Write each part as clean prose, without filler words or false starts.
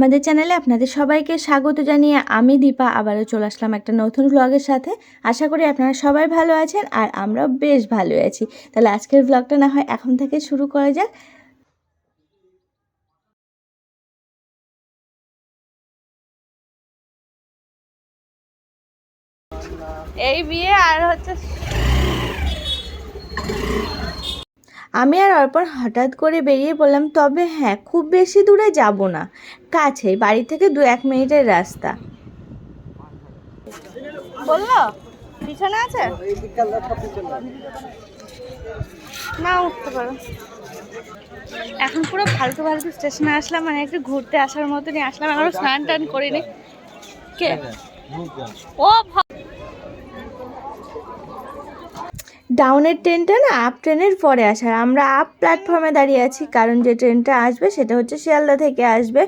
আমাদের চ্যানেলে আপনাদের সবাইকে স্বাগত জানিয়ে আমি দীপা আবারও চলে আসলাম একটা নতুন ব্লগের সাথে। আশা করি আপনারা সবাই ভালো আছেন আর আমরাও বেশ ভালো আছি। তাহলে আজকের ব্লগটা না হয় এখন থেকে শুরু করা যাক। এই বিয়ে আর হচ্ছে আমি আর অর্পণ হঠাৎ করে বেরিয়ে পড়লাম, তবে হ্যাঁ খুব বেশি দূরে যাব না, কাছেই, বাড়ি থেকে 2-1 মিনিটের রাস্তা। বললো পিছনে আছে না, উঠতে পারো। এখন পুরো ফালতু ফালতু স্টেশনে আসলাম, মানে একটু ঘুরতে আসার মতনই আসলাম। এখনো স্নান টান করিনি। কে ও ডাউনের ট্রেনটা না আপ ট্রেনের পরে আসার, আমরা আপ প্ল্যাটফর্মে দাঁড়িয়ে আছি, কারণ যে ট্রেনটা আসবে সেটা হচ্ছে শিয়ালদা থেকে আসবে,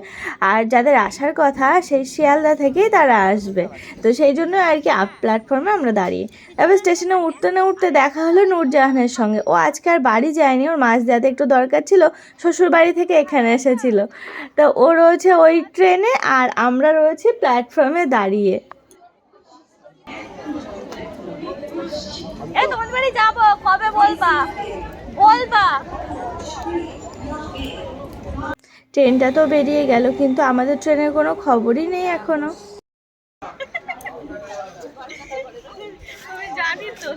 আর যাদের আসার কথা সেই শিয়ালদা থেকেই তারা আসবে। তো সেই জন্য আর কি আপ প্ল্যাটফর্মে আমরা দাঁড়িয়ে। এবার স্টেশনে উঠতে না উঠতে দেখা হলো নূরজাহানের সঙ্গে। ও আজকে আর বাড়ি যায়নি, ওর মাছ দেওয়াতে একটু দরকার ছিল, শ্বশুর বাড়ি থেকে এখানে এসেছিল। তো ও রয়েছে ওই ট্রেনে আর আমরা রয়েছি প্ল্যাটফর্মে দাঁড়িয়ে। এই তোমাদের বাড়ি যাবো, কবে বলবা? ট্রেনটা তো বেরিয়ে গেল, কিন্তু আমাদের ট্রেনের কোনো খবরই নেই এখনো। আমি জানি তো।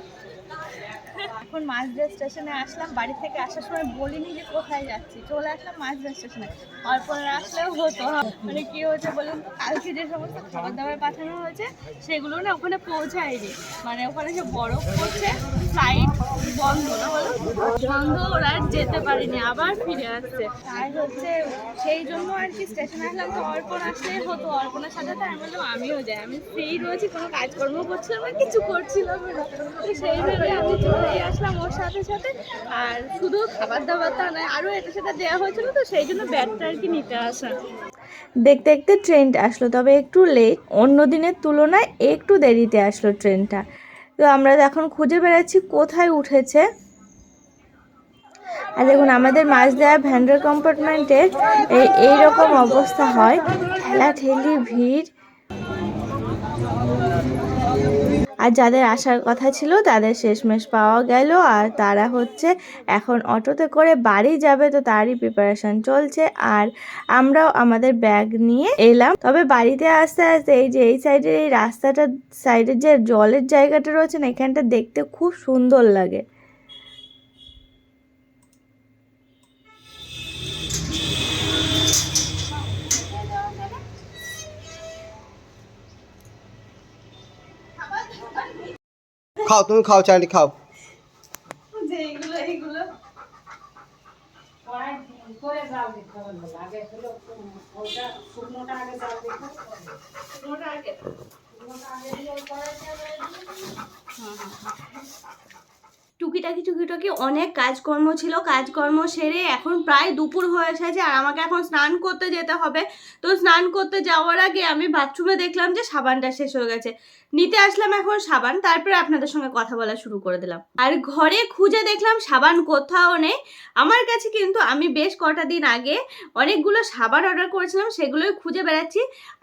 এখন মাঝদিয়া স্টেশনে আসলাম, বাড়ি থেকে আসার সময় বলিনি যে কোথায় যাচ্ছি, চলে আসলাম মাঝদিয়া স্টেশনে। অল্পরে আসলেও হতো, মানে কি হয়েছে বলুন তো, কালকে যে সমস্ত খাবার দাবার পাঠানো হয়েছে সেগুলো না ওখানে পৌঁছায়নি, মানে ওখানে যে বরফ পড়ছে, ফ্লাইট বন্ধ, না বলো বন্ধ, ওরা যেতে পারিনি, আবার ফিরে আসছে। তাই হচ্ছে সেই জন্য আর কি স্টেশনে আসলাম। তো অর্পণ আসলেই হতো, অর্পণের সাথে তো আমি বললাম আমিও যাই, আমি ফ্রি রয়েছি, কোনো কাজকর্ম করছিলাম না, কিছু করছিলাম না। তো সেই ভেবে আমি চলেই আসলাম ওর সাথে সাথে। আর শুধু খাবার দাবারটা নয়, আরও এটা সেটা দেওয়া হয়েছিল, তো সেই জন্য ব্যাগটা আর কি নিতে আসা। দেখতে দেখতে ট্রেনটা আসলো, তবে একটু লেট, অন্য দিনের তুলনায় একটু দেরিতে আসলো ট্রেনটা। তো আমরা এখন খুঁজে বেড়াচ্ছি কোথায় উঠেছে। আর দেখুন আমাদের মাঝদিয়া ভ্যান্ডার কম্পার্টমেন্টের এইরকম অবস্থা হয়, ঠেলাঠেলি ভিড়। আর যাদের আসার কথা ছিল তাদের শেষমেশ পাওয়া গেল, আর তারা হচ্ছে এখন অটোতে করে বাড়ি যাবে, তো তারই প্রিপারেশন চলছে। আর আমরাও আমাদের ব্যাগ নিয়ে এলাম। তবে বাড়িতে আসতে আসতে এই যে এই সাইডের এই রাস্তাটা সাইডের যে জলের জায়গাটা রয়েছে না, এখানটা দেখতে খুব সুন্দর লাগে। খাও, তুমি খাও, চাইলে খাও। টুকিটাকি অনেক কাজকর্ম ছিল, কাজকর্ম সেরে এখন প্রায় দুপুর হয়ে এসেছে, আর আমাকে এখন স্নান করতে যেতে হবে। তো স্নান করতে যাওয়ার আগে আমি বাথরুমে দেখলাম যে সাবানটা শেষ হয়ে গেছে, নিতে আসলাম এখন সাবান, তারপরে আপনাদের সঙ্গে কথা বলা শুরু করে দিলাম। আর ঘরে খুঁজে দেখলাম সাবান কোথাও নেই আমার কাছে, কিন্তু আমি বেশ কটা দিন আগে অনেকগুলো সাবান অর্ডার করেছিলাম, সেগুলোই খুঁজে বেড়াচ্ছি।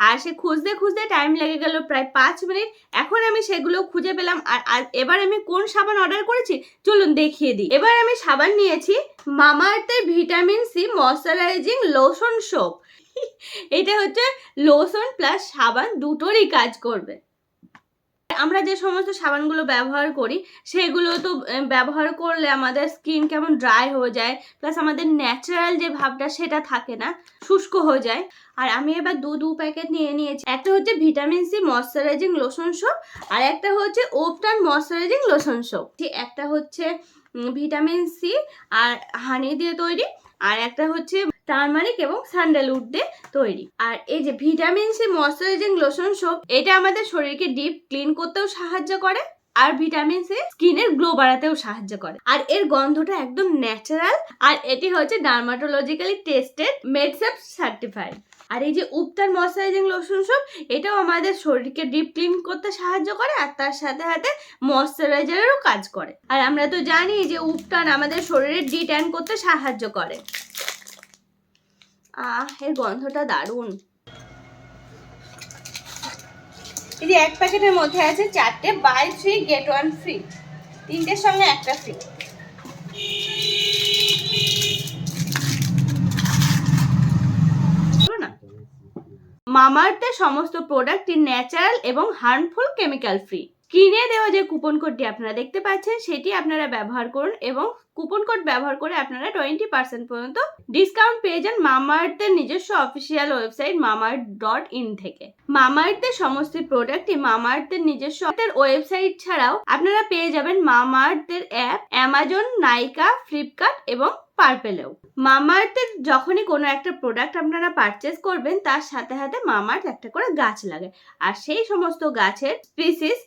আর সে খুঁজতে খুঁজতে টাইম লেগে গেল প্রায় 5 মিনিট। এখন আমি সেগুলো খুঁজে পেলাম। আর এবার আমি কোন সাবান অর্ডার করেছি চলুন দেখিয়ে দিই। এবার আমি সাবান নিয়েছি মামাআর্থের vitamin C moisturising lotion soap. এটা হচ্ছে লোশন প্লাস সাবান, দুটোরই কাজ করবে। আমরা যে সমস্ত সাবানগুলো ব্যবহার করি সেগুলো তো ব্যবহার করলে আমাদের স্কিন কেমন ড্রাই হয়ে যায়, প্লাস আমাদের ন্যাচারাল যে ভাবটা সেটা থাকে না, শুষ্ক হয়ে যায়। আর আমি এবার দু প্যাকেট নিয়ে নিয়েছি। একটা হচ্ছে vitamin C moisturising lotion soap, আর একটা হচ্ছে ওপটান ময়শ্চারাইজিং লোশন সোপ। একটা হচ্ছে ভিটামিন সি আর হানি দিয়ে তৈরি, আর একটা হচ্ছে টারমারিক এবং স্যান্ডেলউড দিয়ে তৈরি। আর এই যে vitamin C moisturising lotion soap, এটা আমাদের শরীরকে ডিপ ক্লিন করতেও সাহায্য করে, আর ভিটামিন সি স্কিনের গ্লো বাড়াতেও সাহায্য করে। আর এর গন্ধটা একদম ন্যাচারাল, আর এটি হচ্ছে ডার্মাটোলজিক্যালি টেস্টেড মেডসেপ সার্টিফাইড। আর এই যে উপটান ময়শ্চারাইজিং লোশন সোপ, এটাও আমাদের শরীরকে ডিপ ক্লিন করতে সাহায্য করে, আর তার সাথে সাথে ময়শ্চারাইজারেরও কাজ করে। আর আমরা তো জানি যে উপটান আমাদের শরীরে ডিট্যান করতে সাহায্য করে। এর গন্ধটা দারুণ। এই যে এক প্যাকেটের মধ্যে আছে 4টে বাই 3 গেট 1 ফ্রি, 3টের সঙ্গে একটা ফ্রি। মামাআর্থের সমস্ত প্রোডাক্টই ন্যাচারাল এবং হার্মফুল কেমিক্যাল ফ্রি। স্ক্রিনে দেওয়া যে কুপন কোডটি আপনারা দেখতে পাচ্ছেন সেটি আপনারা ব্যবহার করুন এবং কুপন কোড ব্যবহার করে আপনারা 20% পর্যন্ত ডিসকাউন্ট পেয়ে যান মামাআর্থের নিজস্ব অফিসিয়াল ওয়েবসাইট mamaearth.in থেকে। মামাআর্থের সমস্ত প্রোডাক্টই মামাআর্থের নিজস্ব ওয়েবসাইট ছাড়াও আপনারা পেয়ে যাবেন মামাআর্থের অ্যাপ, অ্যামাজন, নাইকা, ফ্লিপকার্ট এবং পার্পেলেও। মামাআর্থের যখনই কোনো একটা প্রোডাক্ট আপনারা পারচেস করবেন তার সাথে সাথে মামাআর্থ একটা করে গাছ লাগে, আর সেই সমস্ত গাছের স্পিসিস,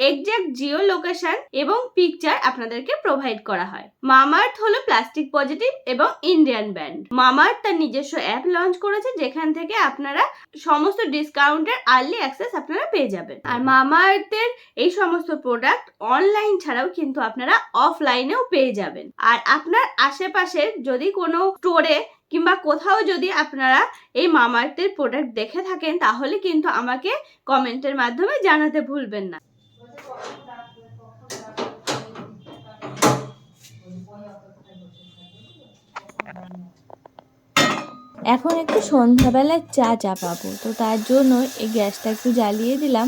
এক্সাক্ট জিও লোকেশন এবং পিকচার আপনাদেরকে প্রোভাইড করা হয়। মামাআর্থ হলো প্লাস্টিক পজিটিভ এবং ইন্ডিয়ান ব্র্যান্ড। মামাআর্থ তার নিজস্ব অ্যাপ লঞ্চ করেছে যেখান থেকে আপনারা সমস্ত ডিসকাউন্টের আর্লি অ্যাক্সেস আপনারা পেয়ে যাবেন। আর মামাআর্থের এই সমস্ত প্রোডাক্ট অনলাইন ছাড়াও কিন্তু আপনারা অফলাইনেও পেয়ে যাবেন। আর আপনার আশেপাশের যদি কোনো স্টোরে কিংবা কোথাও যদি আপনারা এই মামাআর্থের প্রোডাক্ট দেখে থাকেন তাহলে কিন্তু আমাকে কমেন্টের মাধ্যমে জানাতে ভুলবেন না। এখন একটু সন্ধ্যাবেলায় চা চাপাবো, তো তার জন্য এই গ্যাসটা একটু জ্বালিয়ে দিলাম,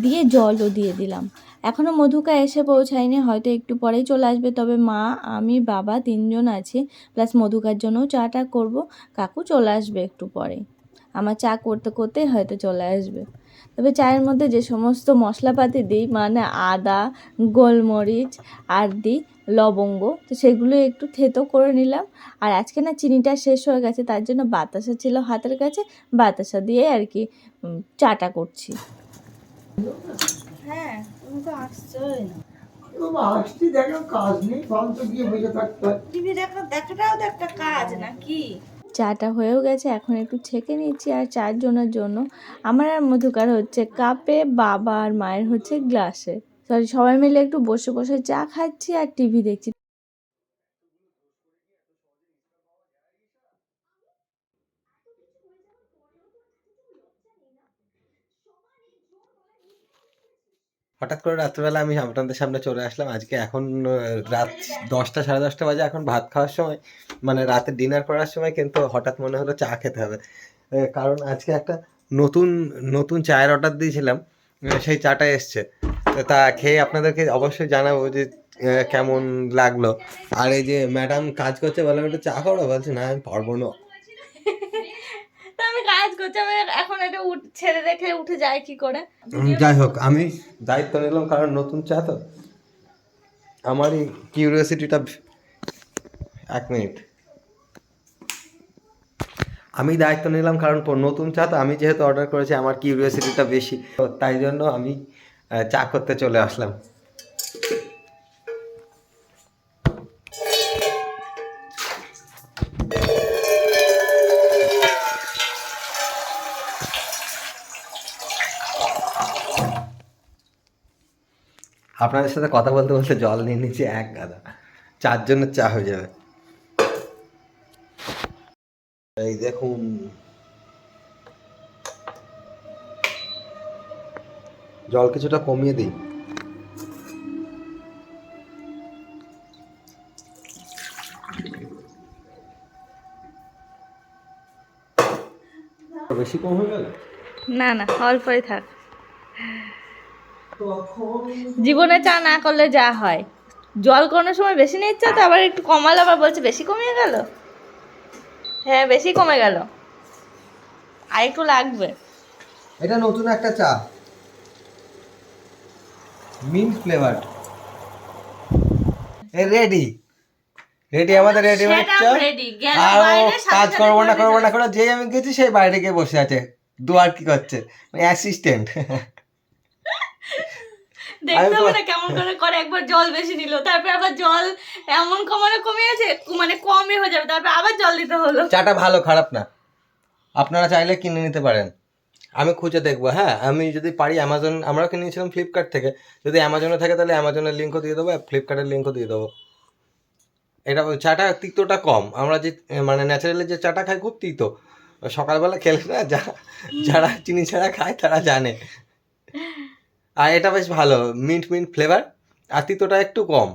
দিয়ে জলও দিয়ে দিলাম। এখনও মধুকা এসে পৌঁছায়নি, হয়তো একটু পরেই চলে আসবে। তবে মা, আমি, বাবা 3জন আছি, প্লাস মধুকার জন্যও চাটা করব। কাকু চলে আসবে একটু পরে, আমার চা করতে করতেই হয়তো চলে আসবে। তবে চায়ের মধ্যে যে সমস্ত মশলাপাতি দিই, মানে আদা, গোলমরিচ আর দিই লবঙ্গ, তো সেগুলো একটু থেতো করে নিলাম। আর আজকে না চিনিটা শেষ হয়ে গেছে, তার জন্য বাতাসা ছিল হাতের কাছে, বাতাসা দিয়ে আর কি চাটা করছি। হ্যাঁ, তুমি তো আসছোই না। আসছি, দেখো কাজ নেই, ফালতু গিয়ে বসে থাকতে হয়। টিভি দেখাটাও তো একটা কাজ নাকি? চাটা হয়েও গেছে, এখন একটু ছেঁকে নিচ্ছি। আর 4 জনের জন্য আমার আর মধুকার হচ্ছে কাপে, বাবা আর মায়ের হচ্ছে গ্লাসে। সবাই মিলে একটু বসে বসে চা খাচ্ছি আর টিভি দেখছি। হঠাৎ করে রাত্রেবেলা আমি আপনাদের সামনে চলে আসলাম। আজকে এখন রাত 10টা, 10:30 বাজে। এখন ভাত খাওয়ার সময়, মানে রাতে ডিনার করার সময়, কিন্তু হঠাৎ মনে হলো চা খেতে হবে। কারণ আজকে একটা নতুন নতুন চায়ের অর্ডার দিয়েছিলাম, সেই চাটা এসছে। তা খেয়ে আপনাদেরকে অবশ্যই জানাবো যে কেমন লাগলো। আর এই যে ম্যাডাম কাজ করছে, বললাম একটু চা করো, বলছে না আমি পারবো না। তো আমি কাজ করছি, আমি এখন এটা ছেড়ে রেখে উঠে যাই কি করে? যাই হোক, আমি দায়িত্ব নিলাম, কারণ নতুন চা তো আমারই কিউরিওসিটিটা। 1 মিনিট, আমি দায়িত্ব নিলাম কারণ নতুন চা তো, আমি যেহেতু অর্ডার করেছি আমার কিউরিওসিটিটা বেশি, তো তাই জন্য আমি চা করতে চলে আসলাম। আপনাদের সাথে কথা বলতে বলতে জল নিয়ে নিচ্ছি 1 গাদা, 4 জনের চা হয়ে যাবে। এই দেখুন, জল কিছুটা কমিয়ে দিই। বেশি কম হয়ে গেল? না না, অল্পই থাক। জীবনে চা না করলে যা হয়, জল কোনো সময় বেশি নিচ্ছে তো আবার একটু কমালো, আবার বলছে বেশি কমিয়ে গেল। হ্যাঁ, বেশি কমে গেল, আর একটু লাগবে। এটা নতুন একটা চা, মিন্ট ফ্লেভার। রেডি রেডি, আমাদের রেডি হচ্ছে। আর ও কাজ করবো না করে যেই আমি গেছি সেই বাইরে গিয়ে বসে আছে, দুয়ার কি করছে, অ্যাসিস্ট্যান্ট। দেখতে হবে না কেমন করে করে, একবার জল বেশি নিল, তারপর আবার জল এমন কমিয়েছে, মানে কমই হয়ে যাবে, তারপর আবার জল দিতে হলো। চাটা ভালো, খারাপ না, আপনারা চাইলে কিনে নিতে পারেন। আমি খুঁজে দেখবো। হ্যাঁ, আমি যদি পারি অ্যামাজন, আমরা কিনেছিলাম ফ্লিপকার্ট থেকে, যদি অ্যামাজনে থাকে তাহলে অ্যামাজনের লিঙ্কও দিয়ে দেবো, ফ্লিপকার্টের লিঙ্কও দিয়ে দেবো। এটা চাটা তিক্তটা কম, আমরা যে মানে ন্যাচারালি যে চাটা খাই খুব তিক্ত, সকালবেলা খেলে না, যারা চিনি ছাড়া খায় তারা জানে। আর এটা বেশ ভালো, মিন্ট মিন্ট ফ্লেভার, আর তিতোটা একটু কম।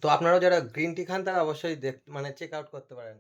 তো আপনারাও যারা গ্রিন টি খান তারা অবশ্যই মানে চেক আউট করতে পারেন।